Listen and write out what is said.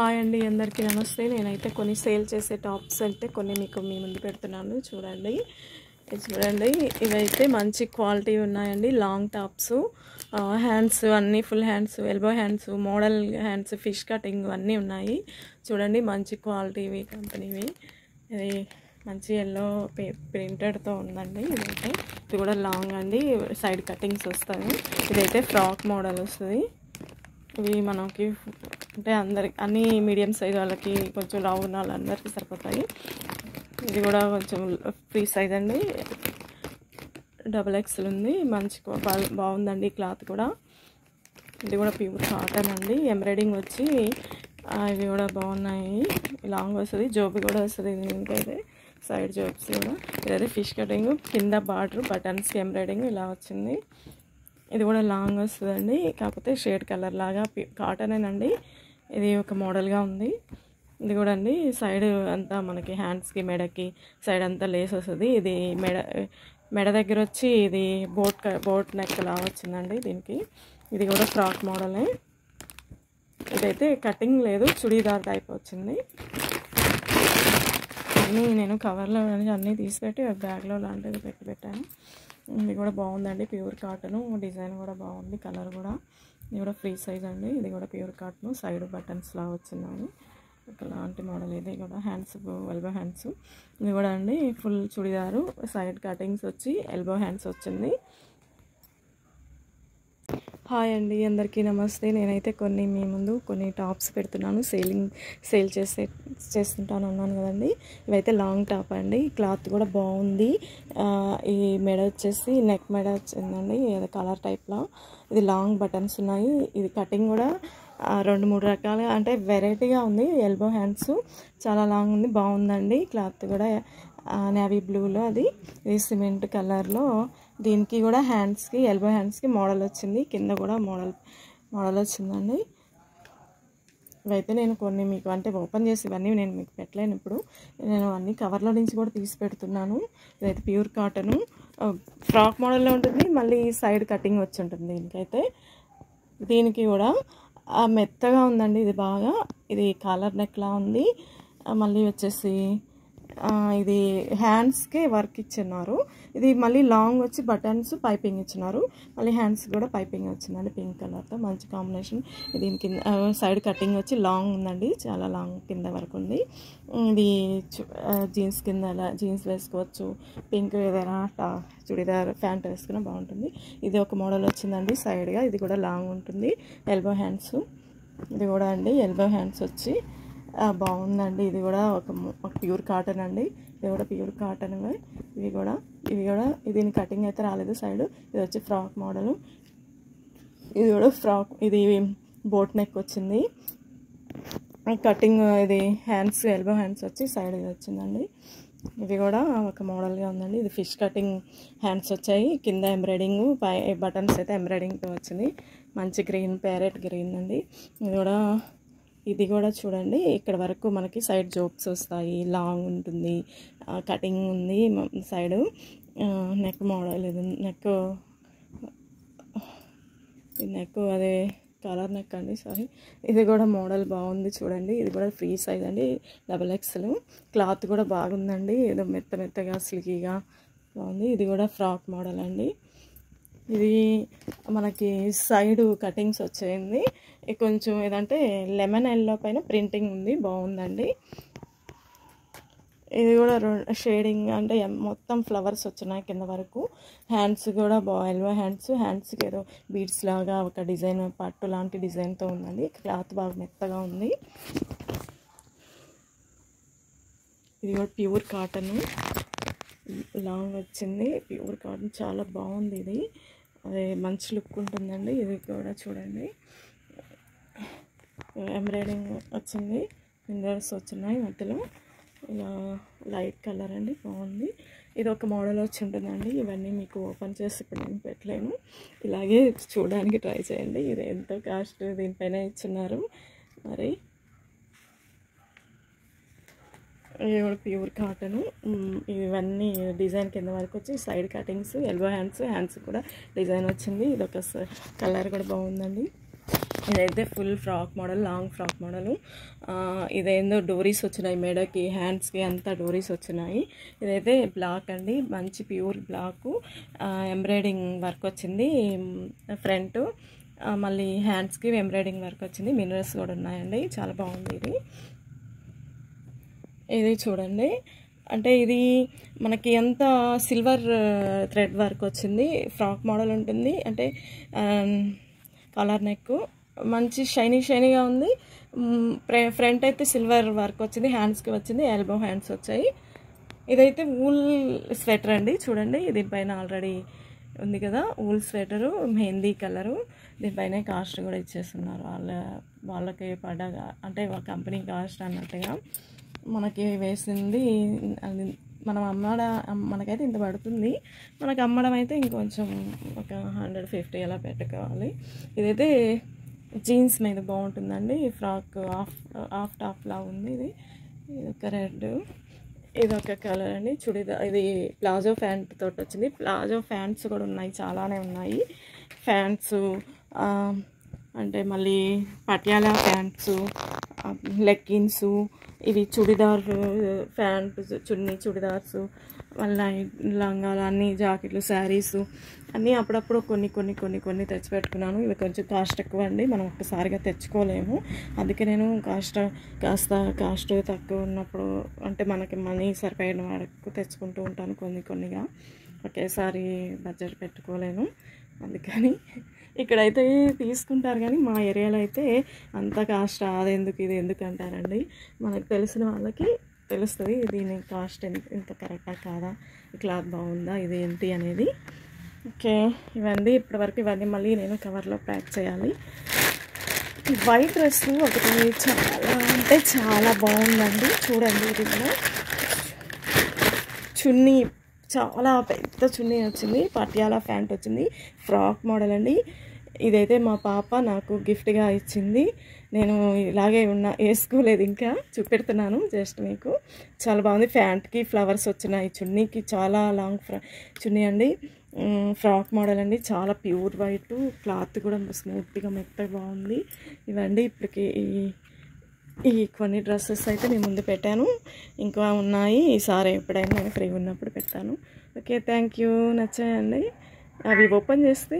Hi అండి, అందరికీ నమస్తే. నేనైతే కొన్ని సేల్ చేసే టాప్స్ అయితే కొన్ని మీకు మీ ముందు పెడుతున్నాను. చూడండి, ఇవైతే మంచి క్వాలిటీ ఉన్నాయండి. లాంగ్ టాప్స్, హ్యాండ్స్ అన్నీ full hands, elbow hands, model hands, fish cutting అన్నీ ఉన్నాయి. చూడండి, మంచి క్వాలిటీవి, కంపెనీవి. ఇది మంచి ఎల్లో ప్రింటెడ్తో ఉందండి. ఇది కూడా లాంగ్ అండి, సైడ్ కటింగ్స్ వస్తాయి. ఇదైతే ఫ్రాక్ మోడల్ వస్తుంది. ఇవి మనకి అంటే అందరికి అన్ని మీడియం సైజ్ వాళ్ళకి, కొంచెం లావు ఉన్న వాళ్ళందరికీ సరిపోతాయి. ఇది కూడా కొంచెం ఫ్రీ సైజ్ అండి, XXL ఉంది. మంచి బాగుందండి క్లాత్ కూడా. ఇది కూడా ప్యూర్ కాటన్ అండి. ఎంబ్రాయిడింగ్ వచ్చి ఇవి కూడా బాగున్నాయి. లాంగ్ వస్తుంది, జోబి కూడా వస్తుంది. దీనికైతే సైడ్ జోబ్స్ కూడా. ఇదైతే ఫిష్ కటింగ్, కింద బార్డర్ బటన్స్ ఎంబ్రాయిడింగ్ ఇలా వచ్చింది. ఇది కూడా లాంగ్ వస్తుందండి, కాకపోతే షేడ్ కలర్ లాగా కాటనేనండి. ఇది ఒక మోడల్గా ఉంది. ఇది కూడా అండి సైడ్ అంతా మనకి హ్యాండ్స్కి, మెడకి సైడ్ అంతా లేస్ వస్తుంది. ఇది మెడ దగ్గర వచ్చి ఇది బోట్ నెక్ లాగా వచ్చిందండి దీనికి. ఇది కూడా ఫ్రాక్ మోడలే. ఇదైతే కటింగ్ లేదు, చుడీదార్ టైప్ వచ్చింది. అన్నీ నేను కవర్లో అన్నీ తీసిపెట్టి బ్యాగ్లో లాంటివి పెట్టాను. ఇది కూడా బాగుందండి, ప్యూర్ కాటను. డిజైన్ కూడా బాగుంది, కలర్ కూడా. ఇది కూడా ఫ్రీ సైజ్ అండి. ఇది కూడా ప్యూర్ కాటన్, సైడ్ బటన్స్ లాగా వచ్చిందండి. ఇలాంటి మోడల్. ఇది కూడా హ్యాండ్స్, ఎల్బో హ్యాండ్స్. ఇది కూడా అండి ఫుల్ చుడిదారు, సైడ్ కటింగ్స్ వచ్చి ఎల్బో హ్యాండ్స్ వచ్చింది. హాయ్ అండి, అందరికీ నమస్తే. నేనైతే మీ ముందు కొన్ని టాప్స్ పెడుతున్నాను. సేల్ చేస్తుంటాను అన్నాను కదండి. ఇవైతే లాంగ్ టాప్ అండి. క్లాత్ కూడా బాగుంది. ఈ మెడ వచ్చేసి నెక్ మెడ వచ్చిందండి, అది కలర్ టైప్లో. ఇది లాంగ్ బటన్స్ ఉన్నాయి. ఇది కటింగ్ కూడా 2-3 రకాలుగా అంటే వెరైటీగా ఉంది. ఎల్బో హ్యాండ్స్ చాలా లాంగ్ ఉంది, బాగుందండి. క్లాత్ కూడా నేవీ బ్లూలో, ఇది సిమెంట్ కలర్లో. దీనికి కూడా హ్యాండ్స్కి, ఎల్బో హ్యాండ్స్కి మోడల్ వచ్చింది. కింద కూడా మోడల్ వచ్చిందండి. ఇవైతే నేను కొన్ని మీకు అంటే ఓపెన్ చేసి ఇవన్నీ నేను మీకు పెట్టలేను. ఇప్పుడు నేను అన్ని కవర్లో నుంచి కూడా తీసి పెడుతున్నాను. ఇదైతే ప్యూర్ కాటను, ఫ్రాక్ మోడల్లో ఉంటుంది. మళ్ళీ సైడ్ కటింగ్ వచ్చి ఉంటుంది దీనికైతే. దీనికి కూడా మెత్తగా ఉందండి. ఇది బాగా, ఇది కాలర్ నెక్లా ఉంది. మళ్ళీ వచ్చేసి ఇది హ్యాండ్స్కి వర్క్ ఇచ్చినారు. ఇది మళ్ళీ లాంగ్ వచ్చి బటన్స్ పైపింగ్ ఇచ్చినారు. మళ్ళీ హ్యాండ్స్ కూడా పైపింగ్ వచ్చిందండి, పింక్ కలర్తో. మంచి కాంబినేషన్. దీనికి సైడ్ కటింగ్ వచ్చి లాంగ్ ఉందండి, చాలా లాంగ్ కింద వరకు ఉంది. ఇది జీన్స్ కింద జీన్స్ వేసుకోవచ్చు, పింక్ ఏదైనా చుడిదార్ ప్యాంట్ వేసుకున్నా బాగుంటుంది. ఇది ఒక మోడల్ వచ్చిందండి సైడ్గా. ఇది కూడా లాంగ్ ఉంటుంది, ఎల్బో హ్యాండ్స్. ఇది కూడా అండి ఎల్బో హ్యాండ్స్ వచ్చి బాగుందండి. ఇది కూడా ఒక ప్యూర్ కాటన్ అండి. ఇది కూడా ప్యూర్ కాటన్. ఇవి కూడా దీని కటింగ్ అయితే రాలేదు సైడ్. ఇది వచ్చి ఫ్రాక్ మోడలు. ఇది కూడా ఫ్రాక్, ఇది బోట్ నెక్ వచ్చింది. కటింగ్ ఇది హ్యాండ్స్, ఎల్బో హ్యాండ్స్ వచ్చి సైడ్ ఇది వచ్చిందండి. ఇవి కూడా ఒక మోడల్గా ఉందండి. ఇది ఫిష్ కటింగ్ హ్యాండ్స్ వచ్చాయి. కింద ఎంబ్రాయిడింగ్, పై బటన్స్ అయితే ఎంబ్రాయిడింగ్తో వచ్చింది. మంచి గ్రీన్, ప్యారెట్ గ్రీన్ అండి. ఇది కూడా చూడండి, ఇక్కడ వరకు మనకి సైడ్ జోబ్స్ వస్తాయి. లాంగ్ ఉంటుంది, కటింగ్ ఉంది సైడు. నెక్ మోడల్, ఇది నెక్ అదే కలర్ నెక్ అండి, సారీ. ఇది కూడా మోడల్ బాగుంది చూడండి. ఇది కూడా ఫ్రీ సైజ్ అండి, XXL. క్లాత్ కూడా బాగుందండి, ఏదో మెత్తగా సిల్కీగా బాగుంది. ఇది కూడా ఫ్రాక్ మోడల్ అండి. ఇది మనకి సైడ్ కటింగ్స్ వచ్చేయండి. కొంచెం ఏదంటే లెమన్ ఎల్లో పైన ప్రింటింగ్ ఉంది, బాగుందండి. ఇది కూడా షేడింగ్ అంటే మొత్తం ఫ్లవర్స్ వచ్చినాయి కింద వరకు. హ్యాండ్స్ కూడా ఎల్బో హ్యాండ్స్కి ఏదో బీడ్స్ లాగా ఒక డిజైన్, పట్టు లాంటి డిజైన్తో ఉందండి. క్లాత్ బాగా మెత్తగా ఉంది. ఇది కూడా ప్యూర్ కాటన్, లాంగ్ వచ్చింది. ప్యూర్ కాటన్ చాలా బాగుంది. ఇది అదే మంచి లుక్ ఉంటుందండి. ఇది కూడా చూడండి, ఎంబ్రాయిడింగ్ వచ్చింది, ఫింగర్స్ వచ్చినాయి మధ్యలో. ఇలా లైట్ కలర్ అండి, బాగుంది. ఇది ఒక మోడల్ వచ్చి ఉంటుందండి. ఇవన్నీ మీకు ఓపెన్ చేసి ఇప్పుడు నేను పెట్టలేను, ఇలాగే చూడడానికి ట్రై చేయండి. ఇది ఎంతో కాస్ట్ దీనిపైన ఇచ్చున్నారు. మరి ఇది కూడా ప్యూర్ కాటను. ఇవన్నీ డిజైన్ కింద వరకు వచ్చి సైడ్ కటింగ్స్, ఎల్బో హ్యాండ్స్ కూడా డిజైన్ వచ్చింది. ఇది ఒక కలర్ కూడా బాగుందండి. ఇదైతే full frock model, long frock model. ఇదేందో డోరీస్ వచ్చినాయి మెడకి, హ్యాండ్స్కి అంతా డోరీస్ వచ్చినాయి. ఇదైతే బ్లాక్ అండి, మంచి ప్యూర్ బ్లాకు. ఎంబ్రాయిడింగ్ వర్క్ వచ్చింది ఫ్రంట్, మళ్ళీ హ్యాండ్స్కి ఎంబ్రాయిడింగ్ వర్క్ వచ్చింది. మిర్రర్స్ కూడా ఉన్నాయండి, చాలా బాగుంది ఇది. ఇది చూడండి, అంటే ఇది మనకి ఎంత సిల్వర్ థ్రెడ్ వర్క్ వచ్చింది. ఫ్రాక్ మోడల్ ఉంటుంది, అంటే కలర్ నెక్, మంచి షైనీగా ఉంది. ఫ్రంట్ అయితే సిల్వర్ వర్క్ వచ్చింది, హ్యాండ్స్కి వచ్చింది, ఎల్బో హ్యాండ్స్ వచ్చాయి. ఇదైతే వూల్ స్వెటర్ అండి, చూడండి దీనిపైన ఆల్రెడీ ఉంది కదా వూల్ స్వెటరు, మెహందీ కలరు. దీనిపైన కాస్ట్ కూడా ఇచ్చేస్తున్నారు వాళ్ళకి పడ్డగా, అంటే కంపెనీ కాస్ట్ అన్నట్టుగా మనకి వేసింది. మనం మనకైతే ఇంత పడుతుంది, మనకు అమ్మడం అయితే ఇంకొంచెం ఒక 150 అలా పెట్టుకోవాలి. ఇదైతే జీన్స్ మీద బాగుంటుందండి. ఫ్రాక్ హాఫ్ టాప్ లా ఉంది. ఇది ఒక రెడ్, ఇది ఒక కలర్ అండి. చుడిదార్, ఇది ప్లాజో ప్యాంట్ తోటి వచ్చింది. ప్లాజో ప్యాంట్స్ కూడా ఉన్నాయి, చాలానే ఉన్నాయి ప్యాంట్స్. అంటే మళ్ళీ పటియాలా ప్యాంట్స్, లెగ్గిన్స్, ఇవి చుడిదార్ ప్యాంట్, చుడిదార్స్, మళ్ళీ లంగాలు, అన్నీ జాకెట్లు, శారీస్ అన్నీ అప్పుడప్పుడు కొన్ని తెచ్చి పెట్టుకున్నాను. ఇవి కొంచెం కాస్ట్ ఎక్కువ అండి, మనం ఒక్కసారిగా తెచ్చుకోలేము. అందుకే నేను కాస్ట్ తక్కువ ఉన్నప్పుడు, అంటే మనకి మనీ సరిపోయిన వరకు తెచ్చుకుంటూ ఉంటాను కొన్నిగా. ఒకేసారి బడ్జెట్ పెట్టుకోలేను, అందుకని ఇక్కడైతే తీసుకుంటారు. కానీ మా ఏరియాలో అయితే అంత కాస్ట్ అదెందుకు ఇది ఎందుకు అంటారండి. మనకు తెలిసిన వాళ్ళకి తెలుస్తుంది దీని కాస్ట్ ఎంత కరెక్టా కాదా, క్లాత్ బాగుందా, ఇది ఏంటి అనేది. ఓకే, ఇవన్నీ ఇప్పటివరకు ఇవన్నీ మళ్ళీ నేను కవర్లో ప్యాక్ చేయాలి. వైట్ డ్రెస్ ఒకటి చాలా బాగుందండి, చూడండి. ఇది కూడా చున్నీ, చాలా పెద్ద చున్నీ వచ్చింది, పటియాలా ప్యాంట్ వచ్చింది, ఫ్రాక్ మోడల్ అండి. ఇదైతే మా పాప నాకు గిఫ్ట్గా ఇచ్చింది. నేను ఇలాగే వేసుకోలేదు, ఇంకా చూపెడుతున్నాను జస్ట్ మీకు. చాలా బాగుంది. ప్యాంట్కి ఫ్లవర్స్ వచ్చినాయి, చున్నీకి చాలా లాంగ్ చున్నీ అండి. ఫ్రాక్ మోడల్ అండి, చాలా ప్యూర్ వైట్, క్లాత్ కూడా స్మూత్గా మెత్తగా బాగుంది. ఇవండి ఇప్పటికి ఈ కొన్ని డ్రెస్సెస్ అయితే నేను ముందు పెట్టాను, ఇంకా ఉన్నాయి. ఈసారి ఎప్పుడైనా నేను ఫ్రీగా ఉన్నప్పుడు పెడతాను. Okay, thank you. నచ్చాయండి. అవి ఓపెన్ చేస్తే